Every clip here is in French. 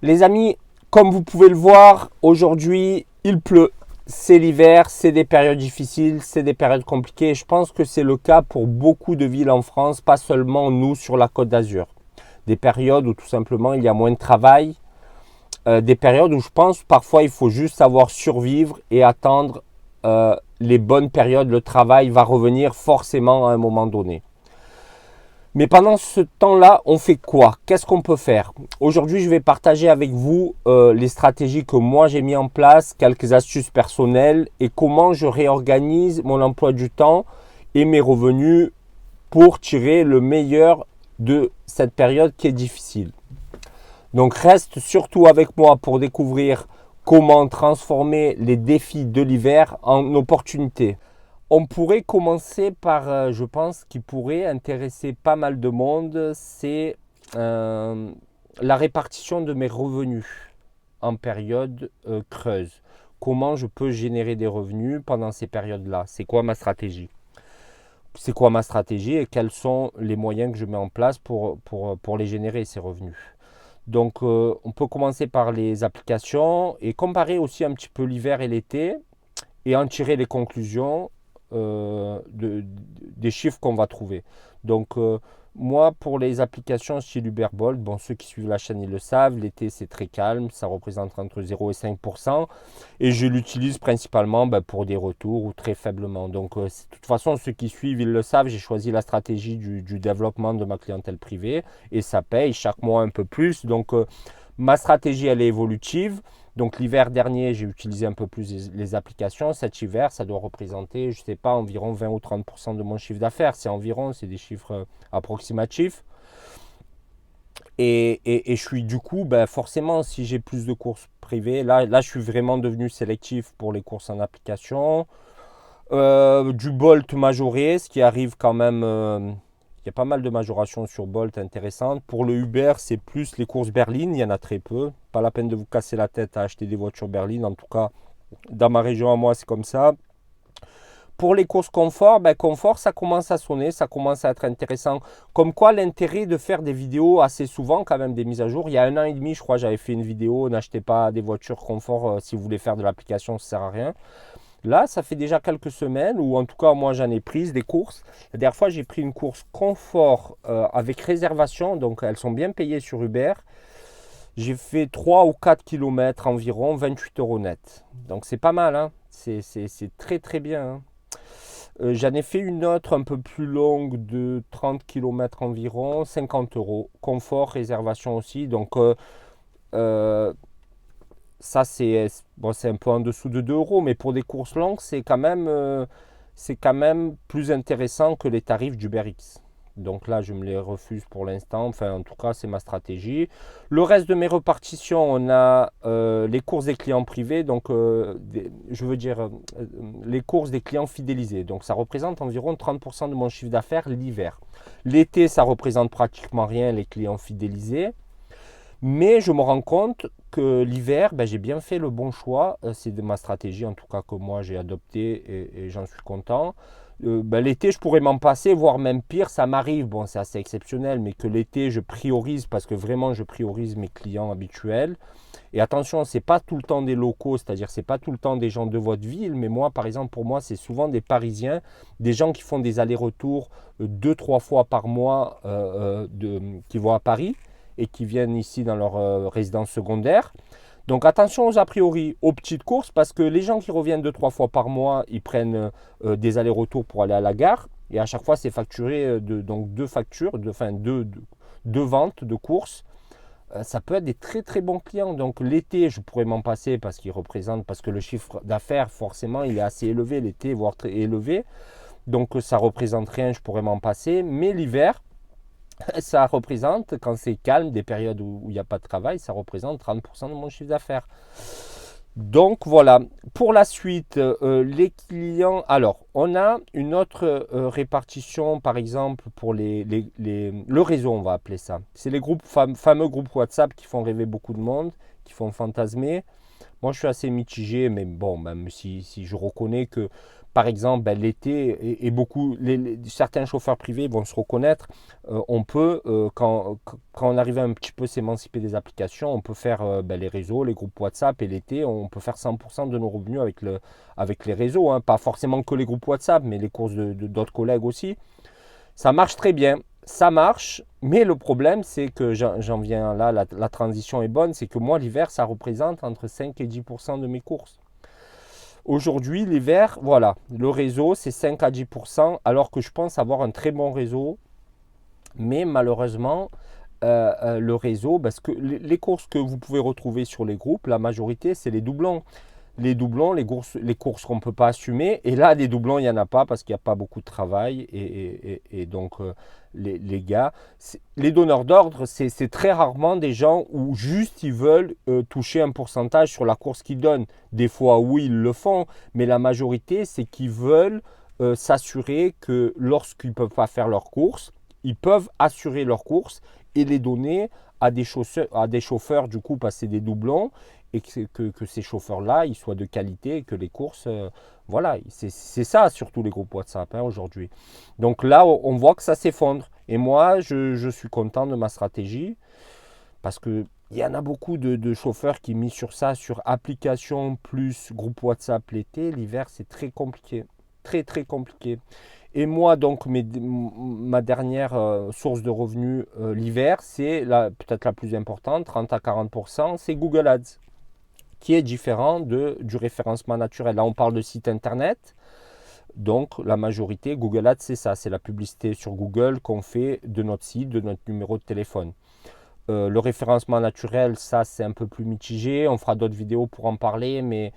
Les amis, comme vous pouvez le voir, aujourd'hui, il pleut. C'est l'hiver, c'est des périodes difficiles, c'est des périodes compliquées. Je pense que c'est le cas pour beaucoup de villes en France, pas seulement nous sur la Côte d'Azur. Des périodes où tout simplement il y a moins de travail, des périodes où je pense parfois il faut juste savoir survivre et attendre les bonnes périodes. Le travail va revenir forcément à un moment donné. Mais pendant ce temps-là, on fait quoi? Qu'est-ce qu'on peut faire? Aujourd'hui, je vais partager avec vous les stratégies que moi j'ai mis en place, quelques astuces personnelles et comment je réorganise mon emploi du temps et mes revenus pour tirer le meilleur de cette période qui est difficile. Donc reste surtout avec moi pour découvrir comment transformer les défis de l'hiver en opportunités. On pourrait commencer par, je pense, qui pourrait intéresser pas mal de monde, c'est la répartition de mes revenus en période creuse. Comment je peux générer des revenus pendant ces périodes-là? C'est quoi ma stratégie? C'est quoi ma stratégie et quels sont les moyens que je mets en place pour les générer, ces revenus? Donc, on peut commencer par les applications et comparer aussi un petit peu l'hiver et l'été et en tirer les conclusions des chiffres qu'on va trouver. Donc, moi, pour les applications style Uberbolt, bon, ceux qui suivent la chaîne, ils le savent, l'été, c'est très calme, ça représente entre 0 et 5%, et je l'utilise principalement pour des retours ou très faiblement. Donc, de toute façon, ceux qui suivent, ils le savent, j'ai choisi la stratégie du développement de ma clientèle privée, et ça paye chaque mois un peu plus. Donc, ma stratégie, elle est évolutive. Donc l'hiver dernier, j'ai utilisé un peu plus les applications. Cet hiver, ça doit représenter, je ne sais pas, environ 20 ou 30% de mon chiffre d'affaires. C'est environ, c'est des chiffres approximatifs. Et je suis du coup, forcément, si j'ai plus de courses privées, là, je suis vraiment devenu sélectif pour les courses en application. Du Bolt majoré, ce qui arrive quand même. Il y a pas mal de majorations sur Bolt intéressantes. Pour le Uber, c'est plus les courses berlines, il y en a très peu. Pas la peine de vous casser la tête à acheter des voitures berlines. En tout cas, dans ma région à moi, c'est comme ça. Pour les courses confort, confort, ça commence à sonner, ça commence à être intéressant. Comme quoi, l'intérêt de faire des vidéos assez souvent, quand même, des mises à jour. Il y a 1 an et demi, je crois, j'avais fait une vidéo. N'achetez pas des voitures confort si vous voulez faire de l'application, ça ne sert à rien. Là, ça fait déjà quelques semaines, ou en tout cas, moi, j'en ai pris des courses. La dernière fois, j'ai pris une course confort avec réservation, donc elles sont bien payées sur Uber. J'ai fait 3 ou 4 km environ, 28 euros net. Donc, c'est pas mal, hein. C'est très, très bien, hein. J'en ai fait une autre un peu plus longue de 30 km environ, 50 euros. Confort, réservation aussi. Donc, ça, c'est bon, un peu en dessous de 2 euros, mais pour des courses longues, c'est quand même plus intéressant que les tarifs d'UberX. Donc là, je me les refuse pour l'instant. Enfin, en tout cas, c'est ma stratégie. Le reste de mes repartitions, on a les courses des clients privés, donc je veux dire les courses des clients fidélisés. Donc ça représente environ 30% de mon chiffre d'affaires l'hiver. L'été, ça représente pratiquement rien, les clients fidélisés. Mais je me rends compte que l'hiver, j'ai bien fait le bon choix. C'est de ma stratégie, en tout cas, que moi j'ai adoptée et j'en suis content. L'été, je pourrais m'en passer, voire même pire, ça m'arrive. Bon, c'est assez exceptionnel, mais que l'été, je priorise parce que vraiment, je priorise mes clients habituels. Et attention, c'est pas tout le temps des locaux, c'est-à-dire c'est pas tout le temps des gens de votre ville, mais moi, par exemple, pour moi, c'est souvent des Parisiens, des gens qui font des allers-retours 2-3 fois par mois qui vont à Paris et qui viennent ici dans leur résidence secondaire. Donc attention aux a priori, aux petites courses, parce que les gens qui reviennent 2-3 fois par mois, ils prennent des allers-retours pour aller à la gare. Et à chaque fois, c'est facturé donc deux factures, deux ventes de courses. Ça peut être des très très bons clients. Donc l'été, je pourrais m'en passer parce qu'ils représentent, parce que le chiffre d'affaires, forcément, il est assez élevé l'été, voire très élevé. Donc ça représente rien, je pourrais m'en passer. Mais l'hiver, ça représente, quand c'est calme, des périodes où il n'y a pas de travail, ça représente 30% de mon chiffre d'affaires. Donc voilà, pour la suite, les clients, alors on a une autre répartition, par exemple pour le réseau, on va appeler ça. C'est les groupes, fameux groupes WhatsApp qui font rêver beaucoup de monde, qui font fantasmer. Moi, je suis assez mitigé, mais bon, même si je reconnais que, par exemple, ben, l'été, et beaucoup, certains chauffeurs privés vont se reconnaître, on peut, quand on arrive à un petit peu s'émanciper des applications, on peut faire ben, les réseaux, les groupes WhatsApp, et l'été, on peut faire 100% de nos revenus avec les réseaux, hein. Pas forcément que les groupes WhatsApp, mais les courses d'autres collègues aussi. Ça marche très bien, ça marche, mais le problème, c'est que j'en viens là, la transition est bonne, c'est que moi, l'hiver, ça représente entre 5 et 10% de mes courses. Aujourd'hui, l'hiver, voilà, le réseau, c'est 5 à 10%, alors que je pense avoir un très bon réseau, mais malheureusement, le réseau, parce que les courses que vous pouvez retrouver sur les groupes, la majorité, c'est les doublons. Les doublons, les courses qu'on ne peut pas assumer. Et là, des doublons, il n'y en a pas parce qu'il n'y a pas beaucoup de travail. Et donc, les gars, les donneurs d'ordre, c'est très rarement des gens où juste ils veulent toucher un pourcentage sur la course qu'ils donnent. Des fois, oui, ils le font, mais la majorité, c'est qu'ils veulent s'assurer que lorsqu'ils ne peuvent pas faire leurs courses, ils peuvent assurer leurs courses et les donner à des chauffeurs, du coup, passer des doublons et que ces chauffeurs-là, ils soient de qualité et que les courses, voilà, c'est ça surtout les groupes WhatsApp hein, aujourd'hui. Donc là, on voit que ça s'effondre. Et moi, je suis content de ma stratégie parce qu'il y en a beaucoup de chauffeurs qui misent sur ça, sur application plus groupe WhatsApp l'été. L'hiver, c'est très compliqué. Très, très compliqué. Et moi, donc, ma dernière source de revenus l'hiver, c'est peut-être la plus importante, 30 à 40%, c'est Google Ads, qui est différent du référencement naturel. Là, on parle de site internet. Donc, la majorité, Google Ads, c'est ça. C'est la publicité sur Google qu'on fait de notre site, de notre numéro de téléphone. Le référencement naturel, ça, c'est un peu plus mitigé. On fera d'autres vidéos pour en parler. Mais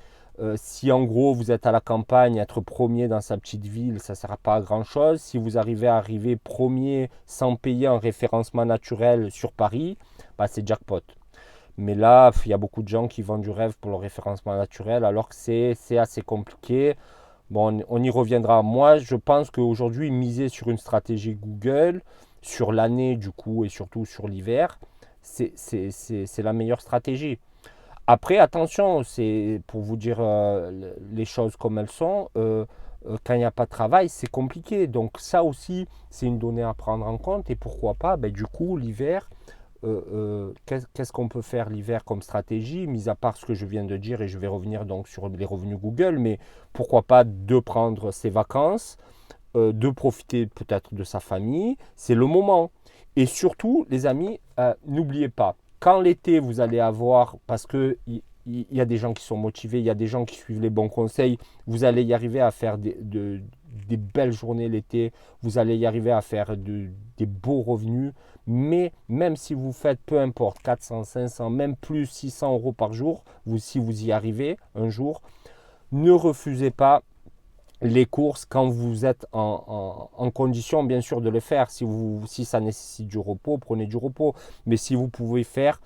si en gros, vous êtes à la campagne, être premier dans sa petite ville, ça ne sert pas à grand-chose. Si vous arrivez à arriver premier sans payer un référencement naturel sur Paris, bah, c'est jackpot. Mais là, il y a beaucoup de gens qui vendent du rêve pour le référencement naturel, alors que c'est assez compliqué. Bon, on y reviendra. Moi, je pense qu'aujourd'hui, miser sur une stratégie Google, sur l'année du coup, et surtout sur l'hiver, c'est la meilleure stratégie. Après, attention, c'est pour vous dire les choses comme elles sont. Quand il n'y a pas de travail, c'est compliqué. Donc ça aussi, c'est une donnée à prendre en compte. Et pourquoi pas, ben, du coup, l'hiver, qu'est-ce qu'on peut faire l'hiver comme stratégie, mis à part ce que je viens de dire, et je vais revenir donc sur les revenus Google, mais pourquoi pas de prendre ses vacances, de profiter peut-être de sa famille, c'est le moment. Et surtout, les amis, n'oubliez pas, quand l'été vous allez avoir, parce que il y a des gens qui sont motivés, il y a des gens qui suivent les bons conseils, vous allez y arriver à faire des belles journées l'été, vous allez y arriver à faire des beaux revenus, mais même si vous faites, peu importe, 400, 500, même plus 600 euros par jour, si vous y arrivez un jour, ne refusez pas les courses quand vous êtes en condition bien sûr de le faire. Si ça nécessite du repos, prenez du repos. Mais si vous pouvez faire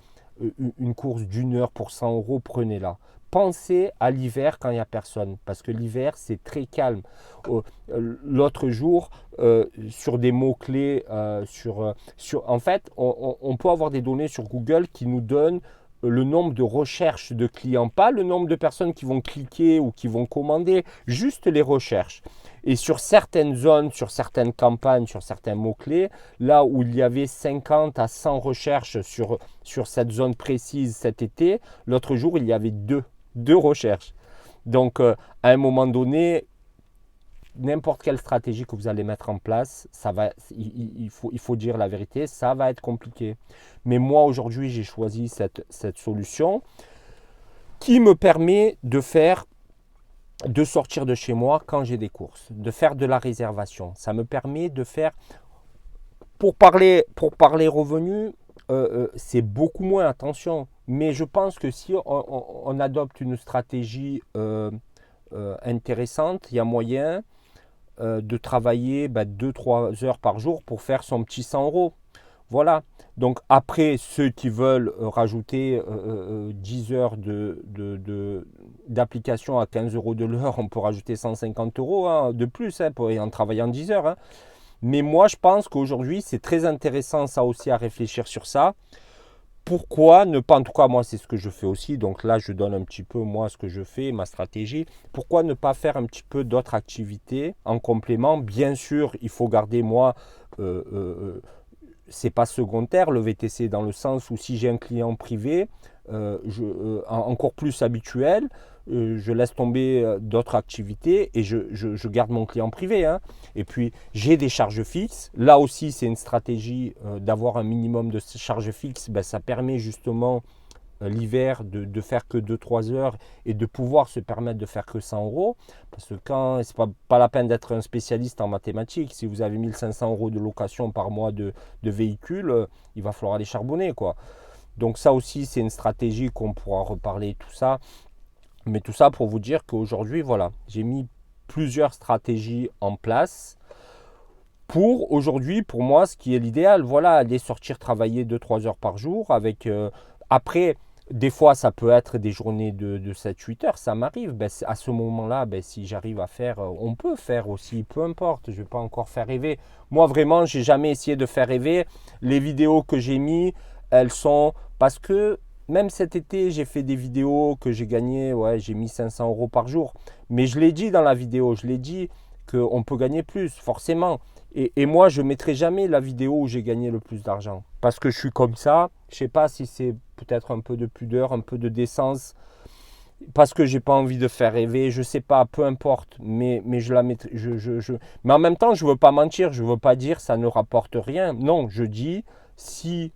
une course d'une heure pour 100 euros, prenez-la. Pensez à l'hiver quand il n'y a personne, parce que l'hiver c'est très calme. L'autre jour, sur des mots-clés, en fait, on peut avoir des données sur Google qui nous donnent le nombre de recherches de clients, pas le nombre de personnes qui vont cliquer ou qui vont commander, juste les recherches. Et sur certaines zones, sur certaines campagnes, sur certains mots-clés, là où il y avait 50 à 100 recherches sur cette zone précise cet été, l'autre jour, il y avait deux recherches. Donc, à un moment donné, n'importe quelle stratégie que vous allez mettre en place, il faut dire la vérité, ça va être compliqué. Mais moi, aujourd'hui, j'ai choisi cette solution qui me permet de sortir de chez moi quand j'ai des courses, de faire de la réservation. Ça me permet de faire, pour parler revenus, c'est beaucoup moins, attention. Mais je pense que si on adopte une stratégie intéressante, il y a moyen de travailler 2-3 heures par jour pour faire son petit 100 euros. Voilà. Donc après, ceux qui veulent rajouter 10 heures d'application à 15 euros de l'heure, on peut rajouter 150 euros hein, de plus en travaillant 10 heures. Hein. Mais moi, je pense qu'aujourd'hui, c'est très intéressant ça aussi à réfléchir sur ça. pourquoi ne pas, en tout cas moi c'est ce que je fais aussi, donc là je donne un petit peu moi ce que je fais, ma stratégie, pourquoi ne pas faire un petit peu d'autres activités en complément. Bien sûr, il faut garder moi, euh, euh, c'est pas secondaire le VTC dans le sens où si j'ai un client privé, encore plus habituel, je laisse tomber d'autres activités et je garde mon client privé. Hein. Et puis j'ai des charges fixes. Là aussi, c'est une stratégie d'avoir un minimum de charges fixes. Ben, ça permet justement l'hiver de faire que 2 3 heures et de pouvoir se permettre de faire que 100 euros. Parce que quand c'est pas la peine d'être un spécialiste en mathématiques, si vous avez 1 500 euros de location par mois de véhicule, il va falloir les charbonner, quoi. Donc ça aussi, c'est une stratégie qu'on pourra reparler, tout ça. Mais tout ça pour vous dire qu'aujourd'hui, voilà, j'ai mis plusieurs stratégies en place pour aujourd'hui, pour moi, ce qui est l'idéal. Voilà, aller sortir travailler 2 3 heures par jour avec... après, des fois, ça peut être des journées de 7 8 heures, ça m'arrive. Ben, à ce moment-là, ben, si j'arrive à faire, on peut faire aussi, peu importe, je ne vais pas encore faire rêver. Moi, vraiment, j'ai jamais essayé de faire rêver. Les vidéos que j'ai mis, elles sont... Parce que même cet été, j'ai fait des vidéos que j'ai gagné, ouais, j'ai mis 500 euros par jour. Mais je l'ai dit dans la vidéo, je l'ai dit qu'on peut gagner plus, forcément. Et moi, je ne mettrai jamais la vidéo où j'ai gagné le plus d'argent. Parce que je suis comme ça. Je ne sais pas si c'est peut-être un peu de pudeur, un peu de décence. Parce que j'ai pas envie de faire rêver. Je ne sais pas, peu importe. Mais je la mettrai. Mais en même temps, je ne veux pas mentir. Je ne veux pas dire ça ne rapporte rien. Non, je dis si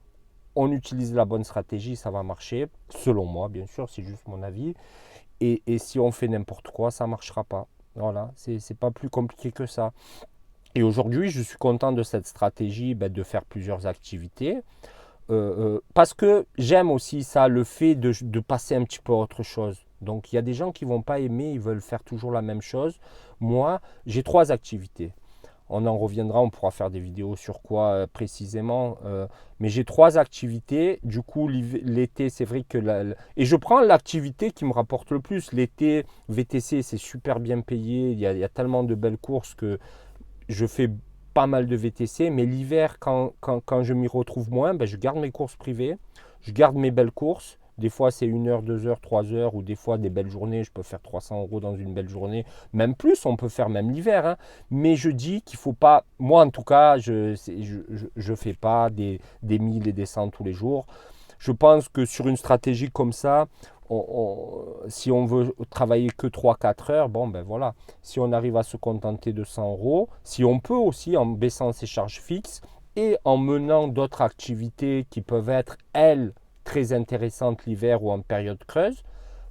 on utilise la bonne stratégie, ça va marcher. Selon moi, bien sûr, c'est juste mon avis. Et si on fait n'importe quoi, ça ne marchera pas. Voilà, c'est pas plus compliqué que ça. Et aujourd'hui, je suis content de cette stratégie de faire plusieurs activités. Parce que j'aime aussi ça, le fait de passer un petit peu à autre chose. Donc il y a des gens qui ne vont pas aimer, ils veulent faire toujours la même chose. Moi, j'ai 3 activités. On en reviendra, on pourra faire des vidéos sur quoi précisément. Mais j'ai 3 activités. Du coup, l'été, c'est vrai que... Et je prends l'activité qui me rapporte le plus. L'été, VTC, c'est super bien payé. Il y a tellement de belles courses que je fais pas mal de VTC, mais l'hiver, quand je m'y retrouve moins, ben, je garde mes courses privées, je garde mes belles courses. Des fois, c'est 1 heure, 2 heures, 3 heures, ou des fois, des belles journées. Je peux faire 300 euros dans une belle journée, même plus, on peut faire même l'hiver. Hein. Mais je dis qu'il ne faut pas, moi en tout cas, je ne fais pas des 1000 et des 100 tous les jours. Je pense que sur une stratégie comme ça, si on veut travailler que 3 4 heures, bon ben voilà. Si on arrive à se contenter de 100 euros, si on peut aussi en baissant ses charges fixes et en menant d'autres activités qui peuvent être, elles, très intéressantes l'hiver ou en période creuse.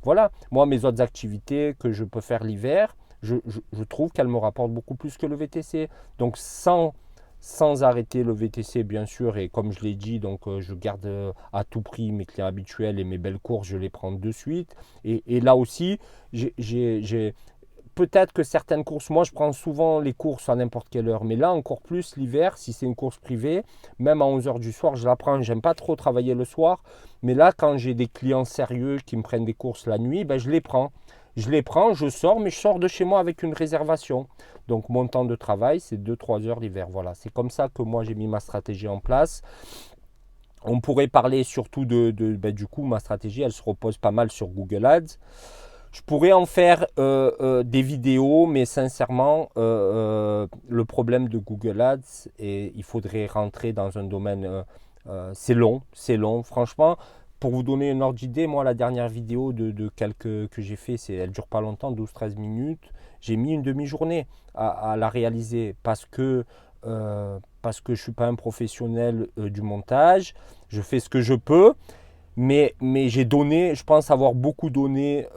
Voilà, moi mes autres activités que je peux faire l'hiver, je trouve qu'elles me rapportent beaucoup plus que le VTC. Donc sans arrêter le VTC bien sûr, et comme je l'ai dit, donc je garde à tout prix mes clients habituels et mes belles courses, je les prends de suite. Et là aussi, peut-être que certaines courses, moi je prends souvent les courses à n'importe quelle heure, mais là encore plus l'hiver, si c'est une course privée, même à 11 heures du soir, je la prends. J'aime pas trop travailler le soir, mais là quand j'ai des clients sérieux qui me prennent des courses la nuit, ben, je les prends. Je les prends, je sors, mais je sors de chez moi avec une réservation. Donc mon temps de travail, c'est 2 3 heures l'hiver. Voilà, c'est comme ça que moi j'ai mis ma stratégie en place. On pourrait parler surtout du coup, ma stratégie, elle se repose pas mal sur Google Ads. Je pourrais en faire des vidéos, mais sincèrement, le problème de Google Ads, et il faudrait rentrer dans un domaine, c'est long, franchement. Pour vous donner une ordre d'idée, moi, la dernière vidéo de quelques que j'ai fait, elle dure pas longtemps, 12 13 minutes. J'ai mis une demi-journée à la réaliser parce que je ne suis pas un professionnel du montage. Je fais ce que je peux. Mais j'ai donné, je pense avoir beaucoup donné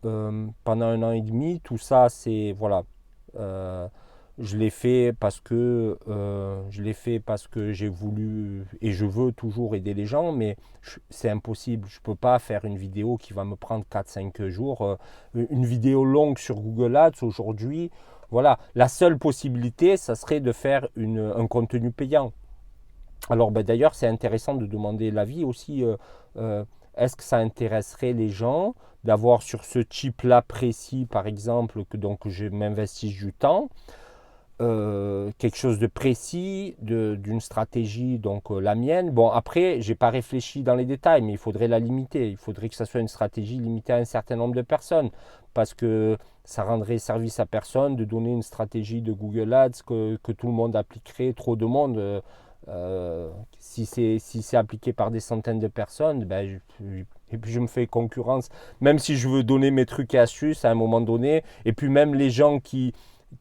pendant 1 an et demi. Tout ça, c'est voilà. Euh, je l'ai fait parce que j'ai voulu et je veux toujours aider les gens, mais c'est impossible. Je ne peux pas faire une vidéo qui va me prendre 4 5 jours. Une vidéo longue sur Google Ads aujourd'hui, voilà. La seule possibilité, ça serait de faire un contenu payant. Alors d'ailleurs, c'est intéressant de demander l'avis aussi. Euh, Est-ce que ça intéresserait les gens d'avoir sur ce type-là précis, par exemple, que donc je m'investisse du temps, quelque chose de précis, d'une stratégie, donc la mienne. Bon, après, j'ai pas réfléchi dans les détails, mais il faudrait la limiter. Il faudrait que ça soit une stratégie limitée à un certain nombre de personnes, parce que ça rendrait service à personne de donner une stratégie de Google Ads que tout le monde appliquerait, trop de monde. Si c'est appliqué par des centaines de personnes, ben, et puis je me fais concurrence, même si je veux donner mes trucs et astuces à un moment donné, et puis même les gens qui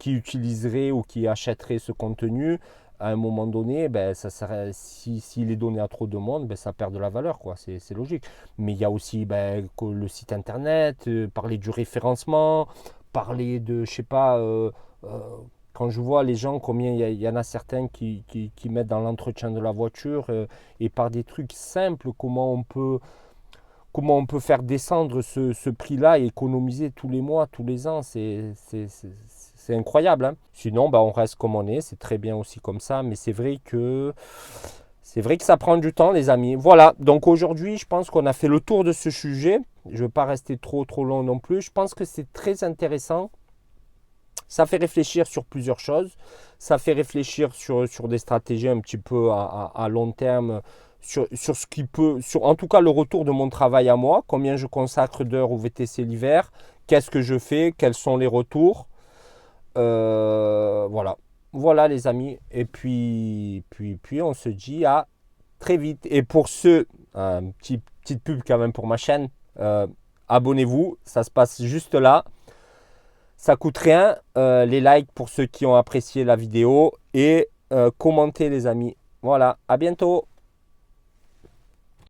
utiliseraient ou qui achèteraient ce contenu, à un moment donné, ben, s'il est donné à trop de monde, ben, ça perd de la valeur, quoi. C'est logique. Mais il y a aussi ben, le site internet, parler du référencement, parler de, je sais pas, euh, quand je vois les gens, combien y en a certains qui mettent dans l'entretien de la voiture et par des trucs simples, comment on peut faire descendre ce prix-là et économiser tous les mois, tous les ans, c'est incroyable. Hein. Sinon, bah, on reste comme on est, c'est très bien aussi comme ça, mais c'est vrai que ça prend du temps, les amis. Voilà, donc aujourd'hui, je pense qu'on a fait le tour de ce sujet. Je ne veux pas rester trop long non plus. Je pense que c'est très intéressant. Ça fait réfléchir sur plusieurs choses. Ça fait réfléchir sur des stratégies un petit peu à long terme, sur ce qui peut, sur en tout cas le retour de mon travail à moi, combien je consacre d'heures au VTC l'hiver, qu'est-ce que je fais, quels sont les retours. Voilà. Voilà les amis. Et puis on se dit à très vite. Et pour ceux, petite pub quand même pour ma chaîne, abonnez-vous, ça se passe juste là. Ça coûte rien, les likes pour ceux qui ont apprécié la vidéo et commentez les amis. Voilà, à bientôt.